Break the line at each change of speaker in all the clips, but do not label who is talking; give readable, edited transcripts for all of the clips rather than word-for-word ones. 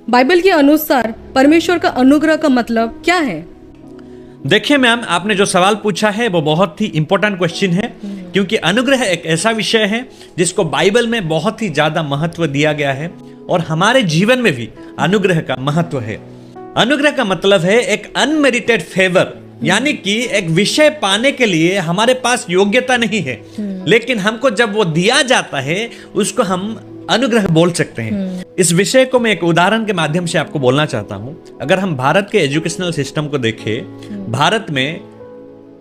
Bible के अनुसार परमेश्वर का अनुग्रह का मतलब क्या है?
देखिए मैम, आपने जो सवाल पूछा है वो बहुत ही इंपॉर्टेंट क्वेश्चन है, क्योंकि अनुग्रह एक ऐसा विषय है जिसको बाइबल में बहुत ही ज्यादा महत्व दिया गया है और हमारे जीवन में भी अनुग्रह का महत्व है। अनुग्रह का मतलब है एक अनमेरिटेड फेवर, यानी कि एक विषय पाने के लिए हमारे पास योग्यता नहीं है, लेकिन हमको जब वो दिया जाता है उसको हम अनुग्रह बोल सकते हैं। इस विषय को मैं एक उदाहरण के माध्यम से आपको बोलना चाहता हूं। अगर हम भारत के एजुकेशनल सिस्टम को देखें, भारत में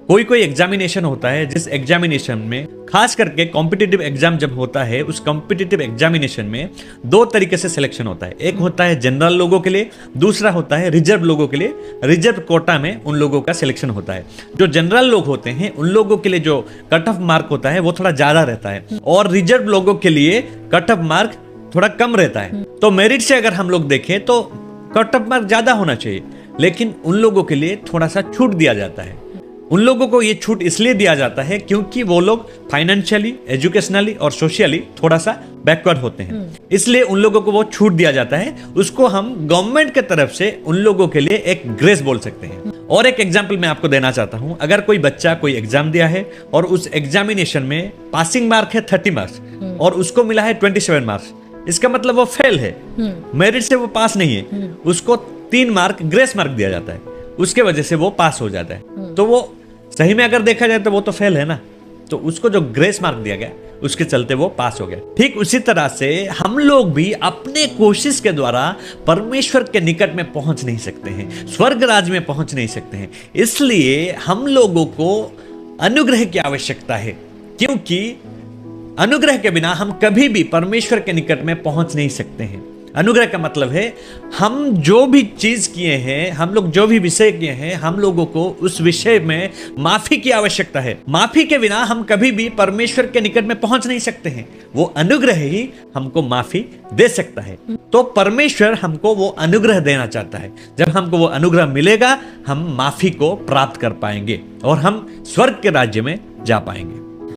कोई एग्जामिनेशन होता है, जिस एग्जामिनेशन में खास करके कॉम्पिटिटिव एग्जाम जब होता है, उस कॉम्पिटिटिव एग्जामिनेशन में दो तरीके से सिलेक्शन होता है। एक होता है जनरल लोगों के लिए, दूसरा होता है रिजर्व लोगों के लिए। रिजर्व कोटा में उन लोगों का सिलेक्शन होता है। जो जनरल लोग होते हैं उन लोगों के लिए जो कट ऑफ मार्क होता है वो थोड़ा ज्यादा रहता है, और रिजर्व लोगों के लिए कट ऑफ मार्क थोड़ा कम रहता है। तो मेरिट से अगर हम लोग देखें तो कट ऑफ मार्क ज्यादा होना चाहिए, लेकिन उन लोगों के लिए थोड़ा सा छूट दिया जाता है। उन लोगों को ये छूट इसलिए दिया जाता है क्योंकि वो लोग फाइनेंशियली, एजुकेशनली और सोशली थोड़ा सा बैकवर्ड होते हैं, इसलिए उन लोगों को वो छूट दिया जाता है। उसको हम गवर्नमेंट के तरफ से उन लोगों के लिए एक ग्रेस बोल सकते हैं। और एक एग्जाम्पल मैं आपको देना चाहता हूं। अगर कोई बच्चा कोई एग्जाम दिया है और उस एग्जामिनेशन में पासिंग मार्क है 30 मार्क्स और उसको मिला है 27 मार्क्स, इसका मतलब वो फेल है, मेरिट से वो पास नहीं है। उसको 3 मार्क ग्रेस मार्क दिया जाता है, उसके वजह से वो पास हो जाता है। तो वो सही में अगर देखा जाए तो वो तो फेल है ना, तो उसको जो ग्रेस मार्क दिया गया उसके चलते वो पास हो गया। ठीक उसी तरह से हम लोग भी अपने कोशिश के द्वारा परमेश्वर के निकट में पहुंच नहीं सकते हैं, स्वर्ग राज में पहुंच नहीं सकते हैं। इसलिए हम लोगों को अनुग्रह की आवश्यकता है, क्योंकि अनुग्रह के बिना हम कभी भी परमेश्वर के निकट में पहुंच नहीं सकते हैं। अनुग्रह का मतलब है हम जो भी चीज किए हैं, हम लोग जो भी विषय किए हैं, हम लोगों को उस विषय में माफी की आवश्यकता है। माफी के बिना हम कभी भी परमेश्वर के निकट में पहुंच नहीं सकते हैं। वो अनुग्रह ही हमको माफी दे सकता है। तो परमेश्वर हमको वो अनुग्रह देना चाहता है। जब हमको वो अनुग्रह मिलेगा, हम माफी को प्राप्त कर पाएंगे और हम स्वर्ग के राज्य में जा पाएंगे।